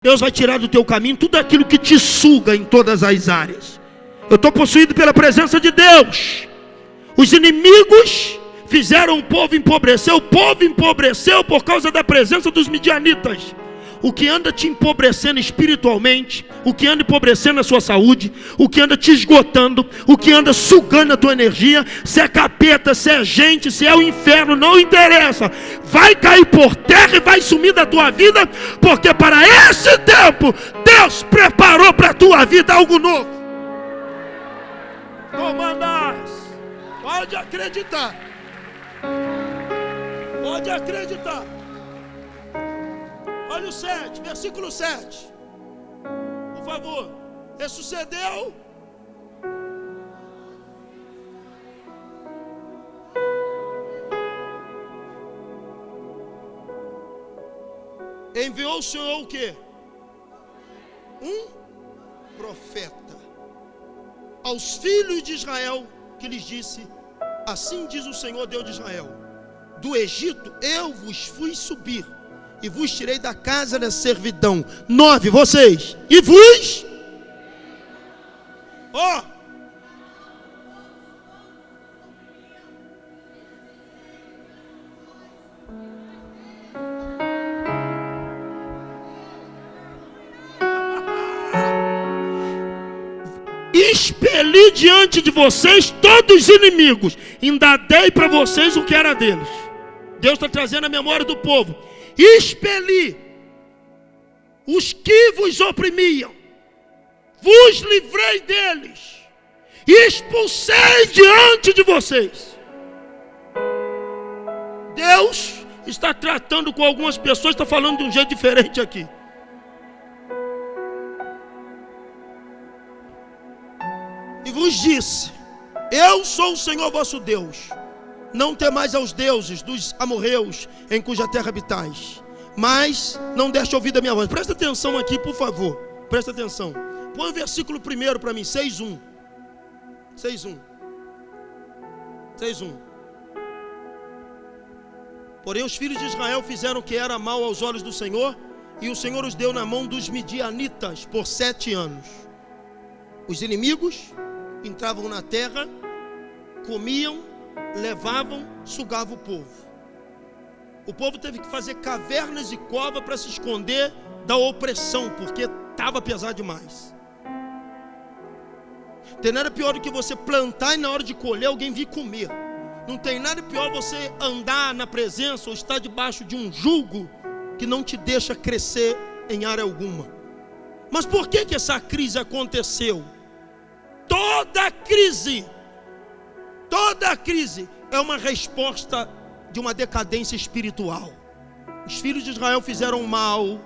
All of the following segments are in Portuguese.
Deus vai tirar do teu caminho tudo aquilo que te suga em todas as áreas. Eu estou possuído pela presença de Deus. Os inimigos fizeram o povo empobrecer. O povo empobreceu por causa da presença dos midianitas. O que anda te empobrecendo espiritualmente, o que anda empobrecendo a sua saúde, o que anda te esgotando, o que anda sugando a tua energia, se é capeta, se é gente, se é o inferno, não interessa. Vai cair por terra e vai sumir da tua vida, porque para esse tempo, Deus preparou para a tua vida algo novo. Comandás, pode acreditar. Pode acreditar. Olha o 7, versículo 7. Por favor. E sucedeu. Enviou o Senhor o quê? Um profeta aos filhos de Israel, que lhes disse: assim diz o Senhor Deus de Israel: do Egito eu vos fui subir e vos tirei da casa da servidão. 9, vocês. E vos. Ó. Expeli diante de vocês todos os inimigos. Ainda dei para vocês o que era deles. Deus está trazendo a memória do povo. Expeli os que vos oprimiam, vos livrei deles, expulsei diante de vocês. Deus está tratando com algumas pessoas, está falando de um jeito diferente aqui. E vos disse: eu sou o Senhor vosso Deus. Não temais aos deuses dos amorreus em cuja terra habitais, mas não deste ouvido a minha voz. Presta atenção aqui, por favor. Presta atenção. Põe o versículo primeiro para mim, 6:1. 6:1. 6:1. Porém os filhos de Israel fizeram o que era mal aos olhos do Senhor, e o Senhor os deu na mão dos midianitas por 7 anos. Os inimigos entravam na terra, comiam, levavam, sugavam o povo. O povo teve que fazer cavernas e cova para se esconder da opressão, porque estava pesado demais. Não tem nada pior do que você plantar e na hora de colher alguém vir comer. Não tem nada pior você andar na presença ou estar debaixo de um jugo que não te deixa crescer em área alguma. Mas por que essa crise aconteceu? Toda crise é uma resposta de uma decadência espiritual. Os filhos de Israel fizeram mal,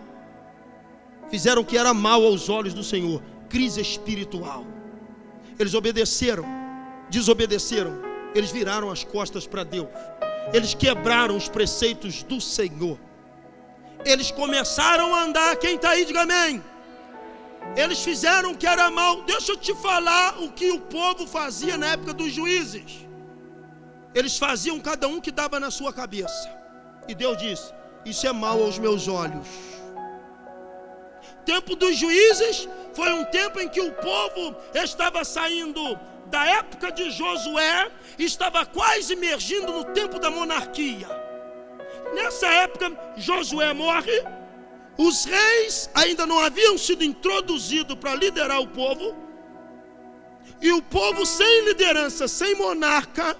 fizeram o que era mal aos olhos do Senhor. Crise espiritual. Eles obedeceram, desobedeceram. Eles viraram as costas para Deus. Eles quebraram os preceitos do Senhor. Eles começaram a andar. Quem está aí, diga amém. Eles fizeram o que era mal. Deixa eu te falar o que o povo fazia na época dos juízes. Eles faziam cada um que dava na sua cabeça. E Deus disse: isso é mal aos meus olhos. Tempo dos juízes foi um tempo em que o povo estava saindo da época de Josué e estava quase emergindo no tempo da monarquia. Nessa época Josué morre. Os reis ainda não haviam sido introduzidos para liderar o povo. E o povo sem liderança, sem monarca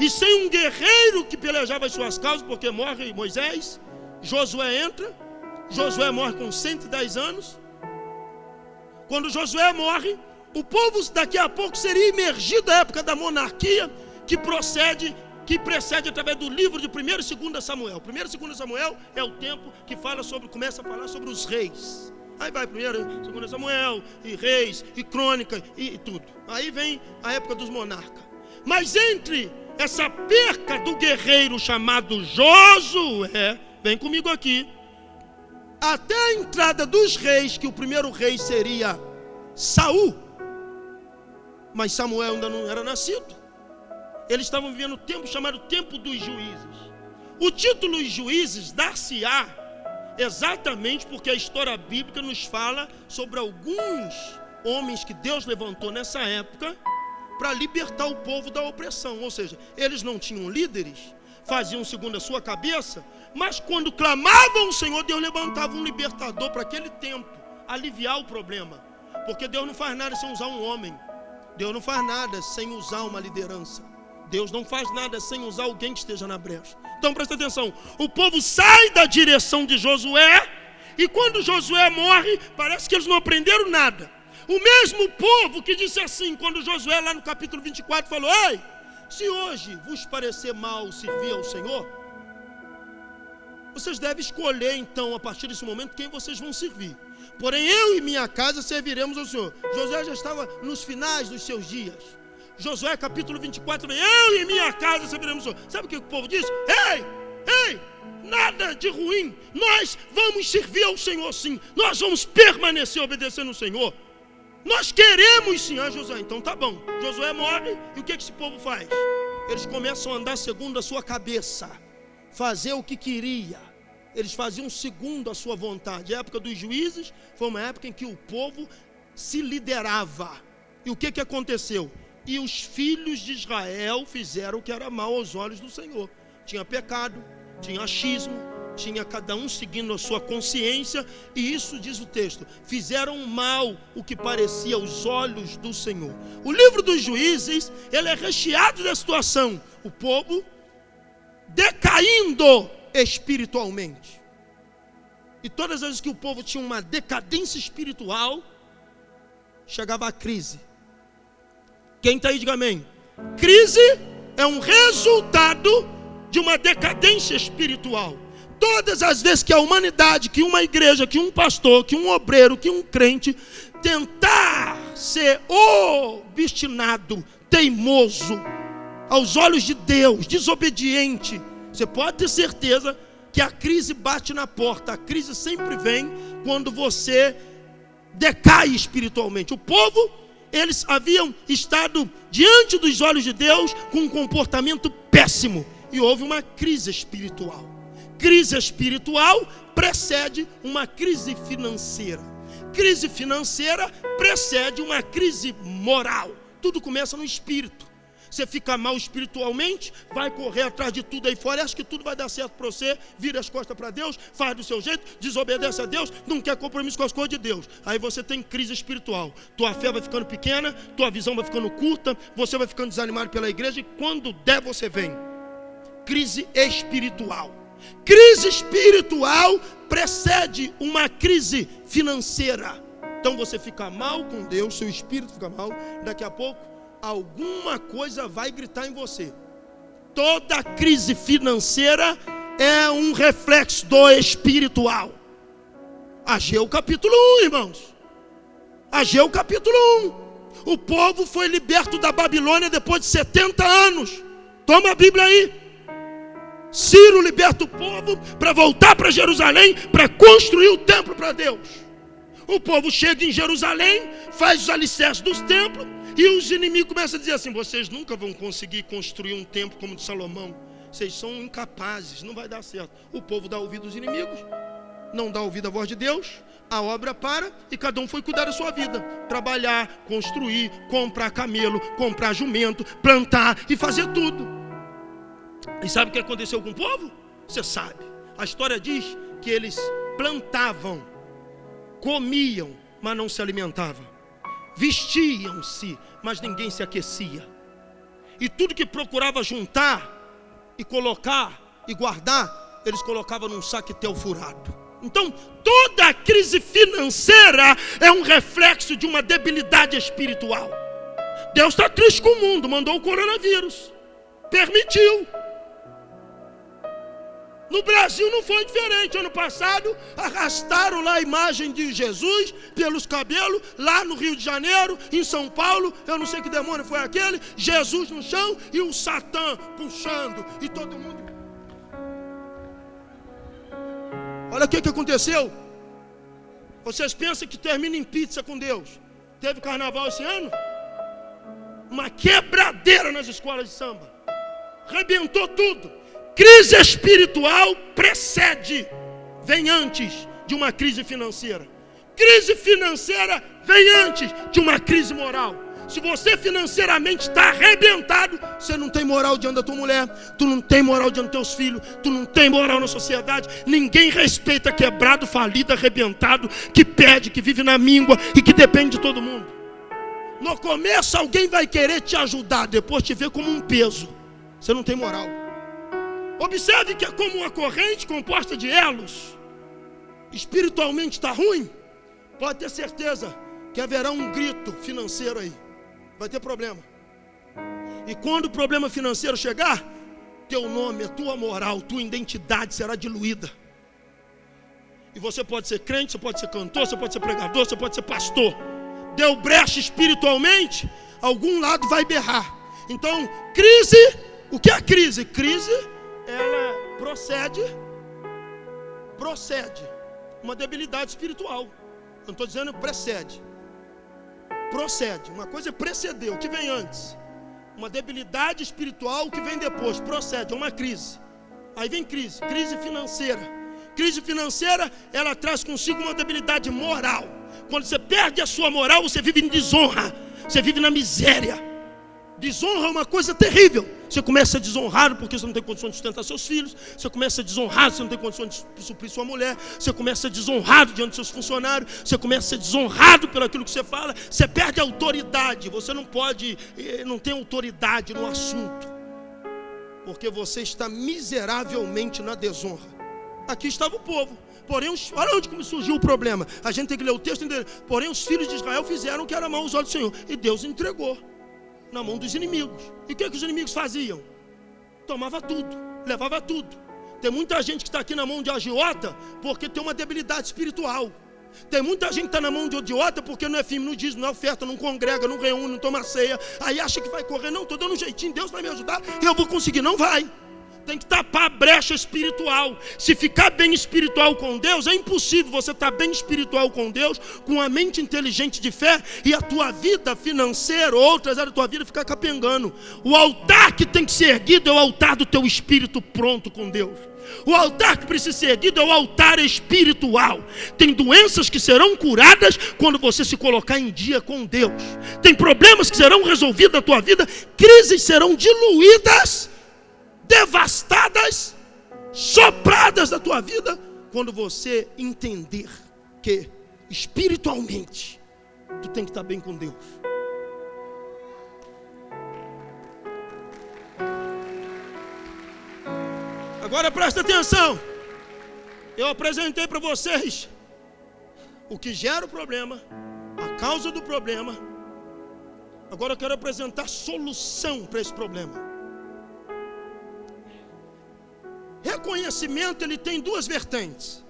e sem um guerreiro que pelejava as suas causas, porque morre Moisés, Josué entra. Josué morre com 110 anos. Quando Josué morre, o povo daqui a pouco seria imergido à época da monarquia, que precede através do livro de 1 e 2 Samuel. 1 e 2 Samuel é o tempo que começa a falar sobre os reis. Aí vai 1 e 2 Samuel, e reis, e crônica, e tudo. Aí vem a época dos monarcas. Mas entre essa perca do guerreiro chamado Josué, vem comigo aqui, até a entrada dos reis, que o primeiro rei seria Saul, mas Samuel ainda não era nascido. Eles estavam vivendo um tempo chamado tempo dos juízes. O título Juízes dar-se-á Exatamente porque a história bíblica nos fala sobre alguns homens que Deus levantou nessa época para libertar o povo da opressão. Ou seja, eles não tinham líderes, faziam segundo a sua cabeça, mas quando clamavam o Senhor, Deus levantava um libertador para aquele tempo, aliviar o problema. Porque Deus não faz nada sem usar um homem. Deus não faz nada sem usar uma liderança. Deus não faz nada sem usar alguém que esteja na brecha. Então presta atenção, o povo sai da direção de Josué, e quando Josué morre, parece que eles não aprenderam nada. O mesmo povo que disse assim, quando Josué lá no capítulo 24 falou: ei, se hoje vos parecer mal servir ao Senhor, vocês devem escolher então, a partir desse momento, quem vocês vão servir. Porém eu e minha casa serviremos ao Senhor. Josué já estava nos finais dos seus dias. Josué capítulo 24, eu e minha casa serviremos ao Senhor. Sabe o que o povo disse? Ei, nada de ruim, nós vamos servir ao Senhor sim, nós vamos permanecer obedecendo ao Senhor, nós queremos sim. Josué, então tá bom. Josué morre, e o que esse povo faz? Eles começam a andar segundo a sua cabeça, fazer o que queria. Eles faziam segundo a sua vontade. A época dos juízes foi uma época em que o povo se liderava. E o que aconteceu? E os filhos de Israel fizeram o que era mal aos olhos do Senhor. Tinha pecado, tinha achismo, tinha cada um seguindo a sua consciência. E isso diz o texto: fizeram mal o que parecia aos olhos do Senhor. O livro dos Juízes, ele é recheado da situação. O povo decaindo espiritualmente. E todas as vezes que o povo tinha uma decadência espiritual, chegava a crise. Quem está aí, diga amém. Crise é um resultado de uma decadência espiritual. Todas as vezes que a humanidade, que uma igreja, que um pastor, que um obreiro, que um crente tentar ser obstinado, teimoso, aos olhos de Deus, desobediente, você pode ter certeza que a crise bate na porta. A crise sempre vem quando você decai espiritualmente. O povo, eles haviam estado diante dos olhos de Deus com um comportamento péssimo, e houve uma crise espiritual. Crise espiritual precede uma crise financeira. Crise financeira precede uma crise moral. Tudo começa no espírito. Você fica mal espiritualmente, vai correr atrás de tudo aí fora, acha que tudo vai dar certo para você, vira as costas para Deus, faz do seu jeito, desobedece a Deus, não quer compromisso com as coisas de Deus. Aí você tem crise espiritual. Tua fé vai ficando pequena, tua visão vai ficando curta, você vai ficando desanimado pela igreja, e quando der você vem. Crise espiritual. Crise espiritual precede uma crise financeira. Então você fica mal com Deus, seu espírito fica mal, daqui a pouco alguma coisa vai gritar em você. Toda crise financeira é um reflexo do espiritual. Ageu capítulo 1, irmãos. Ageu capítulo 1. O povo foi liberto da Babilônia depois de 70 anos. Toma a Bíblia aí. Ciro liberta o povo para voltar para Jerusalém, para construir o templo para Deus. O povo chega em Jerusalém, faz os alicerces dos templos, e os inimigos começam a dizer assim: vocês nunca vão conseguir construir um templo como o de Salomão, vocês são incapazes, não vai dar certo. O povo dá ouvido aos inimigos, não dá ouvido à voz de Deus, a obra para, e cada um foi cuidar da sua vida, trabalhar, construir, comprar camelo, comprar jumento, plantar e fazer tudo. E sabe o que aconteceu com o povo? Você sabe, a história diz que eles plantavam, comiam, mas não se alimentavam. Vestiam-se, mas ninguém se aquecia. E tudo que procurava juntar e colocar e guardar, eles colocavam num saquetel furado. Então, toda a crise financeira é um reflexo de uma debilidade espiritual. Deus está triste com o mundo, mandou o coronavírus, permitiu. No Brasil não foi diferente. Ano passado arrastaram lá a imagem de Jesus pelos cabelos, lá no Rio de Janeiro, em São Paulo, eu não sei que demônio foi aquele, Jesus no chão e o Satã puxando, e todo mundo. Olha o que aconteceu. Vocês pensam que termina em pizza com Deus? Teve carnaval esse ano? Uma quebradeira nas escolas de samba, arrebentou tudo. Crise espiritual precede vem antes de uma crise financeira. Crise financeira vem antes de uma crise moral. Se você financeiramente está arrebentado, você não tem moral diante da tua mulher, tu não tem moral diante dos teus filhos, tu não tem moral na sociedade. Ninguém respeita quebrado, falido, arrebentado, que pede, que vive na míngua e que depende de todo mundo. No começo alguém vai querer te ajudar, depois te vê como um peso. Você não tem moral. Observe que é como uma corrente composta de elos. Espiritualmente está ruim? Pode ter certeza que haverá um grito financeiro aí. Vai ter problema. E quando o problema financeiro chegar, teu nome, a tua moral, tua identidade será diluída. E você pode ser crente, você pode ser cantor, você pode ser pregador, você pode ser pastor. Deu brecha espiritualmente, algum lado vai berrar. Então, crise, o que é crise? Crise, ela procede uma debilidade espiritual. Eu não estou dizendo precede. Procede. Uma coisa é preceder, o que vem antes. Uma debilidade espiritual, o que vem depois. Procede, é uma crise. Aí vem crise financeira. Crise financeira, ela traz consigo uma debilidade moral. Quando você perde a sua moral, você vive em desonra. Você vive na miséria. Desonra é uma coisa terrível. Você começa a ser desonrado porque você não tem condição de sustentar seus filhos. Você começa a ser desonrado porque você não tem condição de suprir sua mulher. Você começa a ser desonrado diante dos seus funcionários. Você começa a ser desonrado pelo aquilo que você fala. Você perde a autoridade. Você não tem autoridade no assunto, porque você está miseravelmente na desonra. Aqui estava o povo. Porém, olha onde surgiu o problema. A gente tem que ler o texto entender. Porém, os filhos de Israel fizeram o que era mau aos olhos do Senhor. E Deus entregou na mão dos inimigos. E o que os inimigos faziam? Tomava tudo, levava tudo. Tem muita gente que está aqui na mão de agiota porque tem uma debilidade espiritual. Tem muita gente que está na mão de idiota porque não é firme, não diz, não é oferta, não congrega, não reúne, não toma ceia. Aí acha que vai correr. Não, estou dando um jeitinho, Deus vai me ajudar e eu vou conseguir. Não vai. Tem que tapar a brecha espiritual. Se ficar bem espiritual com Deus, é impossível você estar bem espiritual com Deus, com a mente inteligente de fé, e a tua vida financeira, outras áreas da tua vida, ficar capengando. O altar que tem que ser erguido é o altar do teu espírito pronto com Deus. O altar que precisa ser erguido é o altar espiritual. Tem doenças que serão curadas quando você se colocar em dia com Deus. Tem problemas que serão resolvidos na tua vida, crises serão diluídas, devastadas, sopradas da tua vida, quando você entender que espiritualmente tu tem que estar bem com Deus. Agora presta atenção. Eu apresentei para vocês o que gera o problema, a causa do problema. Agora eu quero apresentar solução para esse problema. Reconhecimento, ele tem duas vertentes.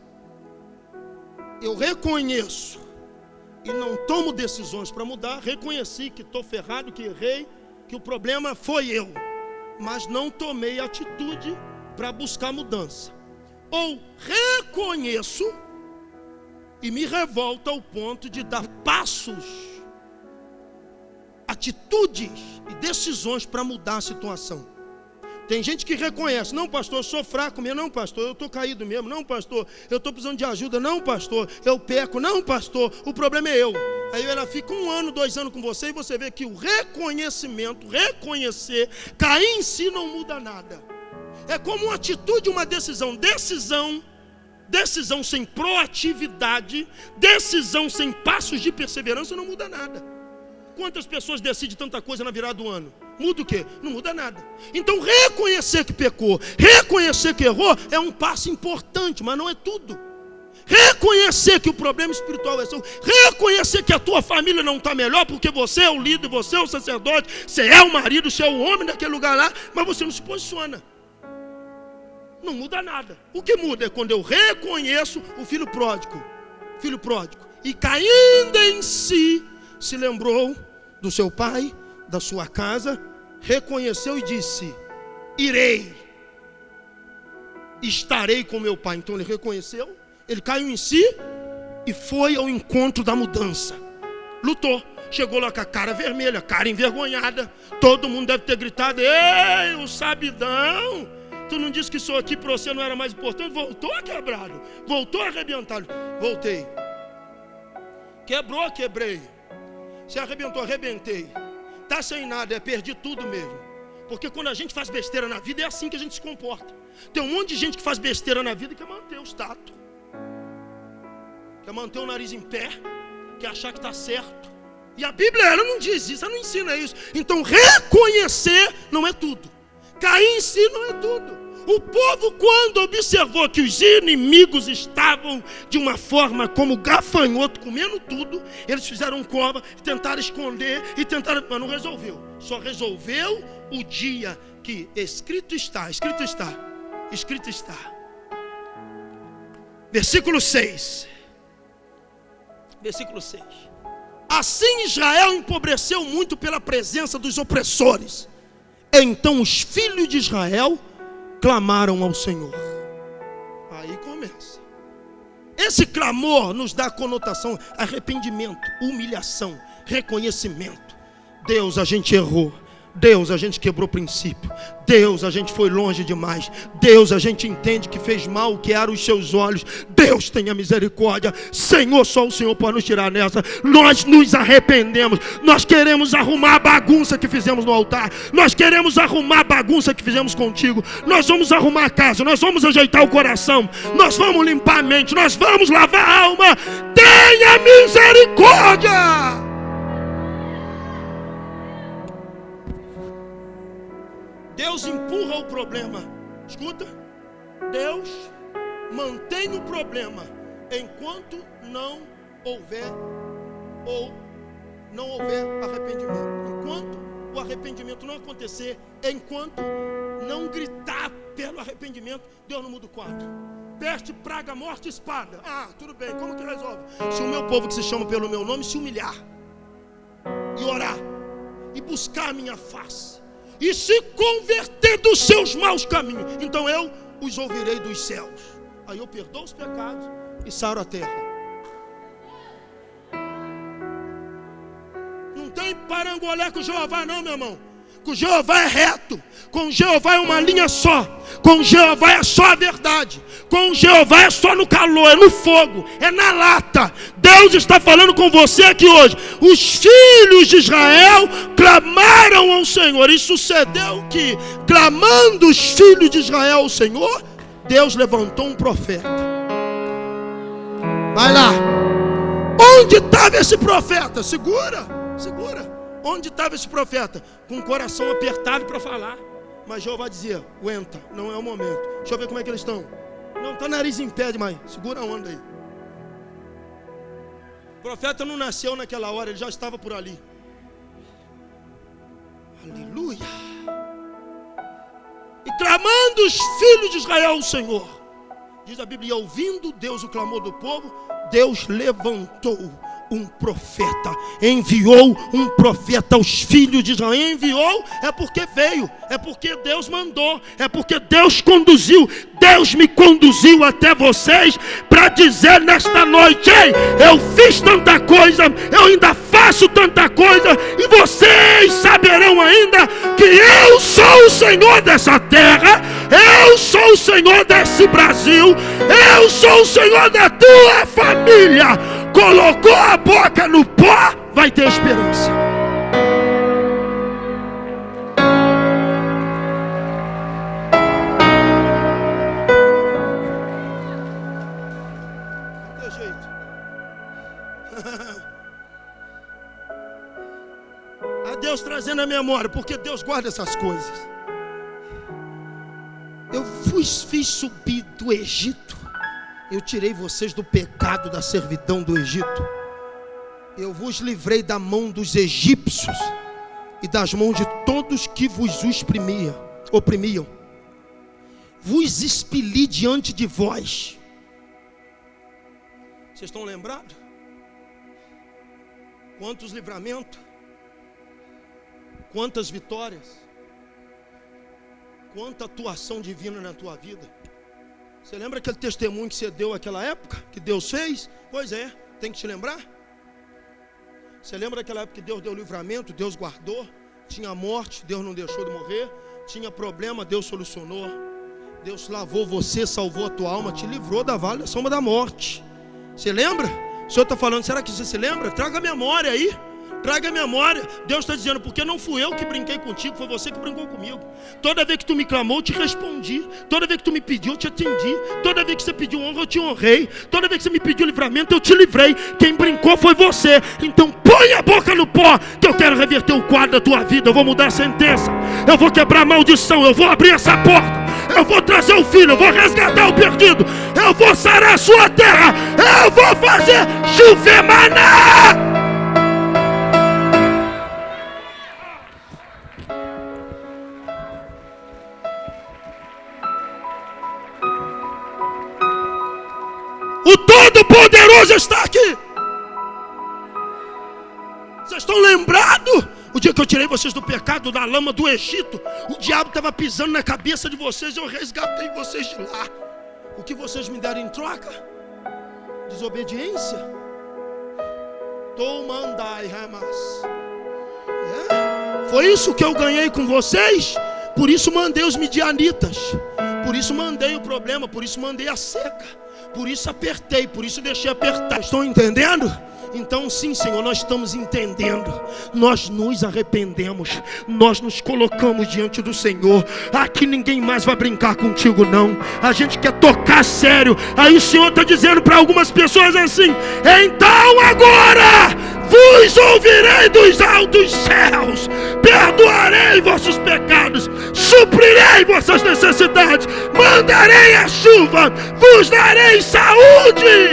Eu reconheço e não tomo decisões para mudar. Reconheci que estou ferrado, que errei, que o problema foi eu, mas não tomei atitude para buscar mudança. Ou reconheço e me revolto ao ponto de dar passos, atitudes e decisões para mudar a situação. Tem gente que reconhece: não, pastor, eu sou fraco mesmo. Não, pastor, eu estou caído mesmo. Não, pastor, eu estou precisando de ajuda. Não, pastor, eu peco. Não, pastor, o problema é eu. Aí ela fica 1 ano, 2 anos com você, e você vê que o reconhecimento, reconhecer, cair em si não muda nada. É como uma atitude, uma decisão. Decisão sem proatividade, decisão sem passos de perseverança não muda nada. Quantas pessoas decidem tanta coisa na virada do ano? Muda o quê? Não muda nada. Então reconhecer que pecou, reconhecer que errou é um passo importante, mas não é tudo. Reconhecer que o problema espiritual é seu, reconhecer que a tua família não está melhor porque você é o líder, você é o sacerdote, você é o marido, você é o homem daquele lugar lá, mas você não se posiciona. Não muda nada. O que muda é quando eu reconheço o filho pródigo, e caindo em si, se lembrou do seu pai, da sua casa, reconheceu e disse: irei, estarei com meu pai. Então ele reconheceu, ele caiu em si e foi ao encontro da mudança. Lutou, chegou lá com a cara vermelha, cara envergonhada. Todo mundo deve ter gritado: ei, o sabidão! Tu não disse que isso aqui para você não era mais importante? Voltou quebrado, voltou arrebentado. Voltei. Quebrou, quebrei. Se arrebentou, arrebentei. Tá sem nada, perdi tudo mesmo. Porque quando a gente faz besteira na vida, é assim que a gente se comporta. Tem um monte de gente que faz besteira na vida e quer manter o status, quer manter o nariz em pé, quer achar que está certo. E a Bíblia, ela não diz isso, ela não ensina isso. Então reconhecer não é tudo, cair em si não é tudo. O povo, quando observou que os inimigos estavam de uma forma como gafanhoto, comendo tudo, eles fizeram cova, tentaram esconder e tentaram, mas não resolveu. Só resolveu o dia que escrito está. Versículo 6. Assim Israel empobreceu muito pela presença dos opressores. Então os filhos de Israel clamaram ao Senhor. Aí começa. Esse clamor nos dá conotação: arrependimento, humilhação, reconhecimento. Deus, a gente errou. Deus, a gente quebrou princípio. Deus, a gente foi longe demais. Deus, a gente entende que fez mal o que era os seus olhos. Deus, tenha misericórdia. Senhor, só o Senhor pode nos tirar nessa. Nós nos arrependemos. Nós queremos arrumar a bagunça que fizemos no altar. Nós queremos arrumar a bagunça que fizemos contigo. Nós vamos arrumar a casa. Nós vamos ajeitar o coração. Nós vamos limpar a mente. Nós vamos lavar a alma. Tenha misericórdia. Deus empurra o problema. Escuta. Deus mantém o problema enquanto não houver arrependimento. Enquanto o arrependimento não acontecer, enquanto não gritar pelo arrependimento, Deus não muda o quadro. Peste, praga, morte, espada. Ah, tudo bem, como que resolve? Se o meu povo que se chama pelo meu nome se humilhar e orar e buscar a minha face e se converter dos seus maus caminhos, então eu os ouvirei dos céus. Aí eu perdoo os pecados e saro a terra. Não tem parangolé com Jeová não, meu irmão. Com Jeová é reto. Com Jeová é uma linha só. Com Jeová é só a verdade. Com Jeová é só no calor, é no fogo, é na lata. Deus está falando com você aqui hoje. Os filhos de Israel clamaram ao Senhor. E sucedeu que, clamando os filhos de Israel ao Senhor, Deus levantou um profeta. Vai lá. Onde estava esse profeta? Segura. Onde estava esse profeta? Com o coração apertado para falar. Mas Jeová dizia: aguenta, não é o momento. Deixa eu ver como é que eles estão. Não, está nariz em pé demais. Segura a onda aí. O profeta não nasceu naquela hora, ele já estava por ali. Aleluia. E clamando os filhos de Israel ao Senhor, diz a Bíblia, ouvindo Deus o clamor do povo, Deus levantou um profeta, enviou um profeta aos filhos de Israel. Enviou é porque veio, é porque Deus mandou, é porque Deus conduziu. Deus me conduziu até vocês para dizer nesta noite: ei, eu fiz tanta coisa, eu ainda faço tanta coisa, e vocês saberão ainda que eu sou o Senhor dessa terra, eu sou o Senhor desse Brasil, eu sou o Senhor da tua família. Colocou a boca no pó, vai ter esperança. Não tem jeito. A Deus trazendo a memória, porque Deus guarda essas coisas. Eu vos fiz subir do Egito. Eu tirei vocês do pecado da servidão do Egito. Eu vos livrei da mão dos egípcios e das mãos de todos que vos oprimiam. Vos expeli diante de vós. Vocês estão lembrados? Quantos livramentos? Quantas vitórias? Quanta atuação divina na tua vida. Você lembra aquele testemunho que você deu naquela época? Que Deus fez? Pois é, tem que te lembrar. Você lembra daquela época que Deus deu livramento, Deus guardou? Tinha morte, Deus não deixou de morrer. Tinha problema, Deus solucionou. Deus lavou você, salvou a tua alma, te livrou da vale da sombra da morte. Você lembra? O Senhor está falando, será que você se lembra? Traga a memória aí. Traga a memória. Deus está dizendo, porque não fui eu que brinquei contigo, foi você que brincou comigo. Toda vez que tu me clamou, eu te respondi. Toda vez que tu me pediu, eu te atendi. Toda vez que você pediu honra, eu te honrei. Toda vez que você me pediu livramento, eu te livrei. Quem brincou foi você. Então põe a boca no pó, que eu quero reverter o quadro da tua vida. Eu vou mudar a sentença, eu vou quebrar a maldição, eu vou abrir essa porta, eu vou trazer o filho, eu vou resgatar o perdido, eu vou sarar a sua terra, eu vou fazer chover maná. O Todo-Poderoso está aqui. Vocês estão lembrados? O dia que eu tirei vocês do pecado, da lama do Egito, o diabo estava pisando na cabeça de vocês, eu resgatei vocês de lá. O que vocês me deram em troca? Desobediência? Tomandai Hamas. Foi isso que eu ganhei com vocês. Por isso mandei os midianitas, por isso mandei o problema, por isso mandei a seca, por isso apertei, por isso deixei apertar. Estão entendendo? Então sim, Senhor, nós estamos entendendo. Nós nos arrependemos, nós nos colocamos diante do Senhor. Aqui ninguém mais vai brincar contigo não. A gente quer tocar sério. Aí o Senhor está dizendo para algumas pessoas assim: então agora vos ouvirei dos altos céus, perdoarei vossos pecados, suprirei vossas necessidades, mandarei a chuva, vos darei saúde.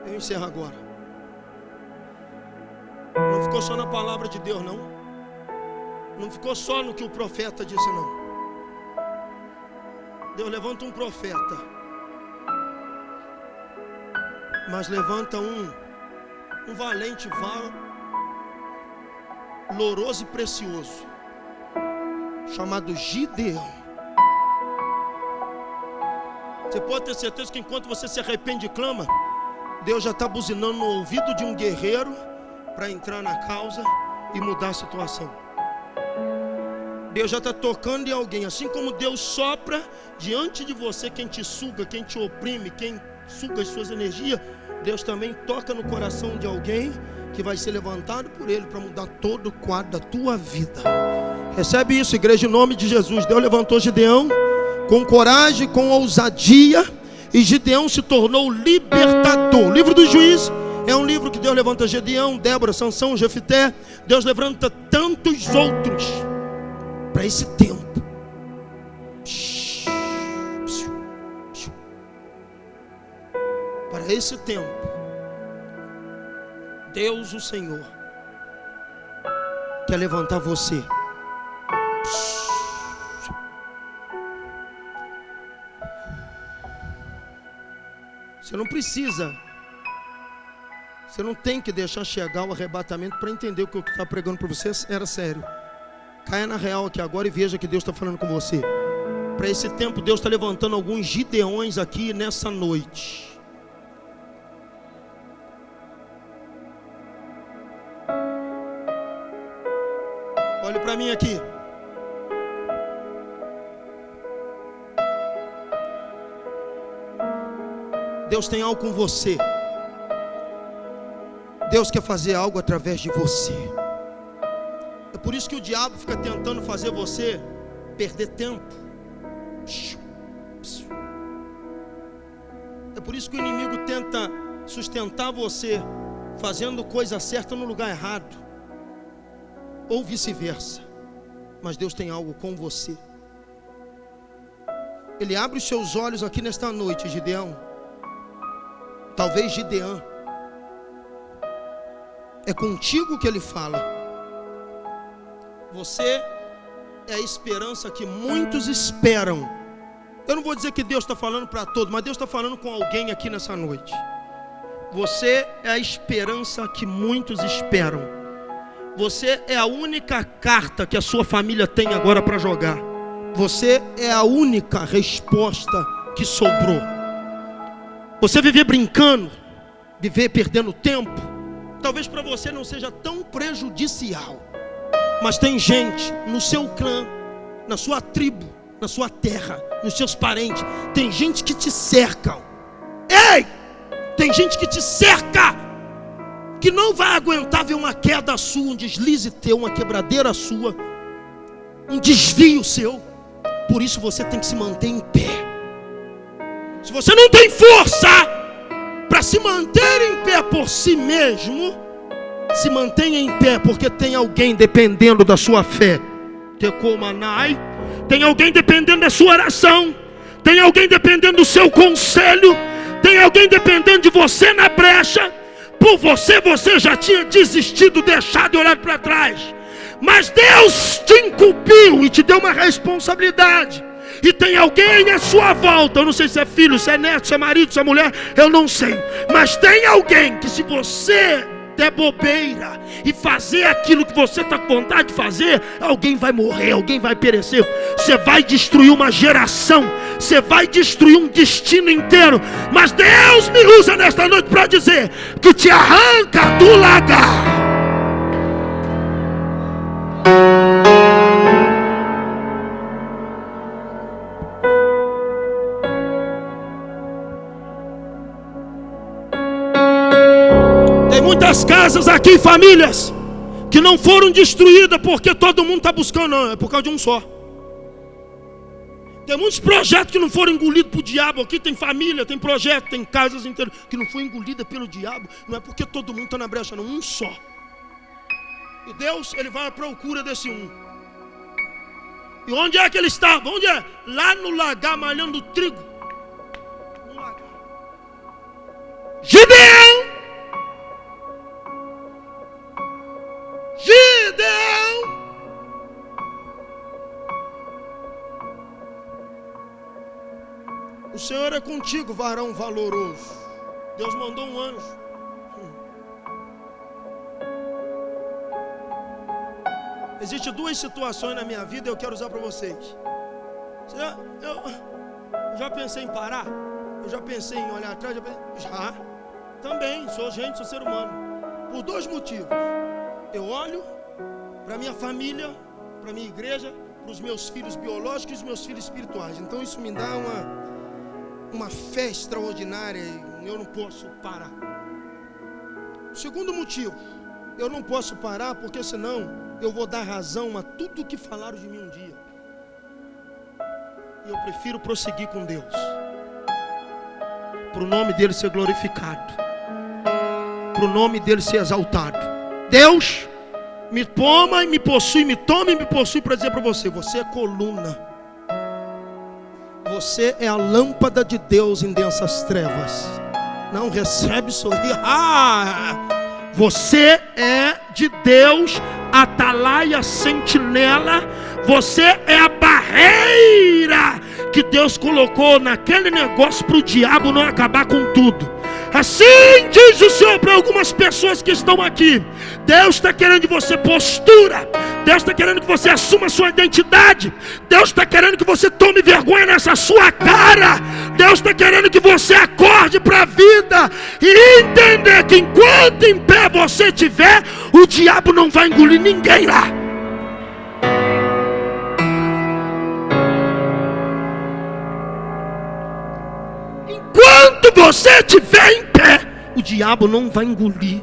Eu encerro agora. Não ficou só na palavra de Deus não. Não ficou só no que o profeta disse não. Deus levanta um profeta, mas levanta um valente, valoroso e precioso, chamado Gideão. Você pode ter certeza que enquanto você se arrepende e clama, Deus já está buzinando no ouvido de um guerreiro para entrar na causa e mudar a situação. Deus já está tocando em alguém. Assim como Deus sopra diante de você quem te suga, quem te oprime, quem suga as suas energias, Deus também toca no coração de alguém que vai ser levantado por Ele para mudar todo o quadro da tua vida. Recebe isso, igreja, em nome de Jesus. Deus levantou Gideão com coragem, com ousadia, e Gideão se tornou libertador. O livro dos Juízes é um livro que Deus levanta Gideão, Débora, Sansão, Jefité. Deus levanta tantos outros para esse tempo. Para esse tempo, Deus, o Senhor, quer levantar você. Você não precisa, você não tem que deixar chegar o arrebatamento para entender que o que eu estava pregando para você era sério. Caia na real aqui agora e veja que Deus está falando com você. Para esse tempo, Deus está levantando alguns Gideões aqui nessa noite. Olhe para mim aqui. Deus tem algo com você. Deus quer fazer algo através de você. É por isso que o diabo fica tentando fazer você perder tempo. É por isso que o inimigo tenta sustentar você fazendo coisa certa no lugar errado, ou vice-versa. Mas Deus tem algo com você. Ele abre os seus olhos aqui nesta noite, Gideão. Talvez Gideão, é contigo que ele fala. Você é a esperança que muitos esperam. Eu não vou dizer que Deus está falando para todos, mas Deus está falando com alguém aqui nessa noite. Você é a esperança que muitos esperam. Você é a única carta que a sua família tem agora para jogar. Você é a única resposta que sobrou. Você viver brincando, viver perdendo tempo, talvez para você não seja tão prejudicial. Mas tem gente no seu clã, na sua tribo, na sua terra, nos seus parentes. Tem gente que te cerca. Ei! Tem gente que te cerca, que não vai aguentar ver uma queda sua, um deslize teu, uma quebradeira sua, um desvio seu. Por isso você tem que se manter em pé. Se você não tem força para se manter em pé por si mesmo, se mantenha em pé, porque tem alguém dependendo da sua fé. Tem alguém dependendo da sua oração. Tem alguém dependendo do seu conselho. Tem alguém dependendo de você na brecha. Por você já tinha desistido, deixado e olhado para trás. Mas Deus te incumbiu e te deu uma responsabilidade. E tem alguém à sua volta. Eu não sei se é filho, se é neto, se é marido, se é mulher. Eu não sei. Mas tem alguém que, se você der bobeira e fazer aquilo que você está com vontade de fazer, alguém vai morrer, alguém vai perecer. Você vai destruir uma geração. Você vai destruir um destino inteiro. Mas Deus me usa nesta noite para dizer que te arranca do lagar. Tem muitas casas aqui, famílias, que não foram destruídas porque todo mundo está buscando, não, é por causa de um só. Tem muitos projetos que não foram engolidos por diabo. Aqui tem família, tem projeto, tem casas inteiras que não foram engolidas pelo diabo. Não é porque todo mundo está na brecha, não, um só. E Deus, Ele vai à procura desse um. E onde é que ele estava? Onde é? Lá no lagar, malhando trigo. No lagar. Gideão! O Senhor é contigo, varão valoroso. Deus mandou um anjo. Existem duas situações na minha vida que eu quero usar para vocês. Eu já pensei em parar? Eu já pensei em olhar atrás? Já. Também, sou gente, sou ser humano. Por dois motivos. Eu olho para minha família, para minha igreja, para os meus filhos biológicos e os meus filhos espirituais. Então isso me dá uma fé extraordinária e eu não posso parar. Segundo motivo, eu não posso parar porque senão eu vou dar razão a tudo que falaram de mim um dia. E eu prefiro prosseguir com Deus, para o nome dele ser glorificado, para o nome dele ser exaltado. Deus me toma e me possui, me toma e me possui para dizer para você: você é coluna. Você é a lâmpada de Deus em densas trevas. Não recebe sorrir. Você é de Deus, atalaia, sentinela. Você é a barreira que Deus colocou naquele negócio para o diabo não acabar com tudo. Assim diz o Senhor para algumas pessoas que estão aqui. Deus está querendo de você postura. Deus está querendo que você assuma a sua identidade. Deus está querendo que você tome vergonha nessa sua cara. Deus está querendo que você acorde para a vida e entender que enquanto em pé você estiver, o diabo não vai engolir ninguém lá. Enquanto você estiver em pé, o diabo não vai engolir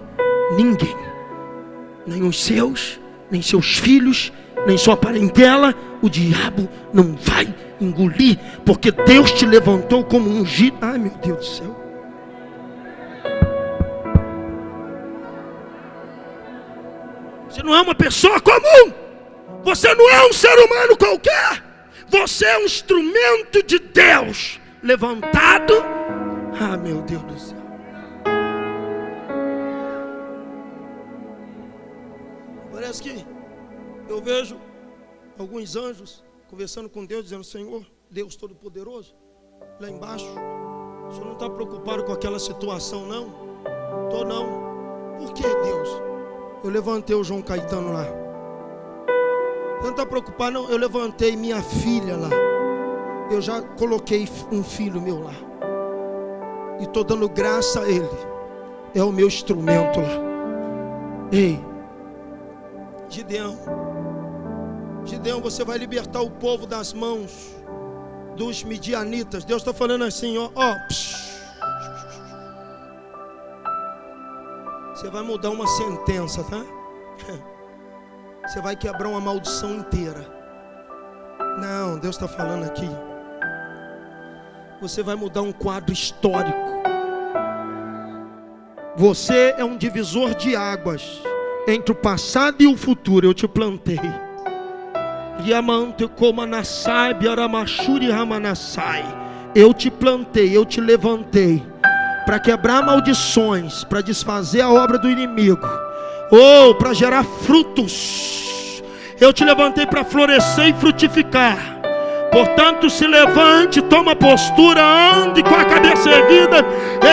ninguém. Nem os seus, nem seus filhos, nem sua parentela. O diabo não vai engolir, porque Deus te levantou como ungido. Ai, meu Deus do céu. Você não é uma pessoa comum. Você não é um ser humano qualquer. Você é um instrumento de Deus levantado. Ah, meu Deus do céu. Parece que eu vejo alguns anjos conversando com Deus, dizendo: Senhor, Deus Todo-Poderoso, lá embaixo, o Senhor não está preocupado com aquela situação, não? Estou não. Por que, Deus? Eu levantei o João Caetano lá. Não está preocupado, não. Eu levantei minha filha lá. Eu já coloquei um filho meu lá. E estou dando graça a ele. É o meu instrumento lá. Ei, Gideão, você vai libertar o povo das mãos dos midianitas. Deus está falando assim, ó. Você vai mudar uma sentença, tá? Você vai quebrar uma maldição inteira. Não, Deus está falando aqui. Você vai mudar um quadro histórico. Você é um divisor de águas entre o passado e o futuro. Eu te plantei. Eu te plantei, eu te levantei para quebrar maldições, para desfazer a obra do inimigo, ou para gerar frutos. Eu te levantei para florescer e frutificar. Portanto, se levante, toma postura, ande com a cabeça erguida,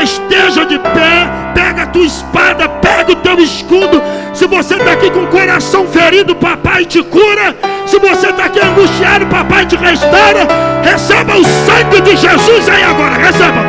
esteja de pé, pega a tua espada, pega o teu escudo. Se você está aqui com o coração ferido, papai te cura. Se você está aqui angustiado, papai te restaura. Receba o sangue de Jesus aí agora, receba.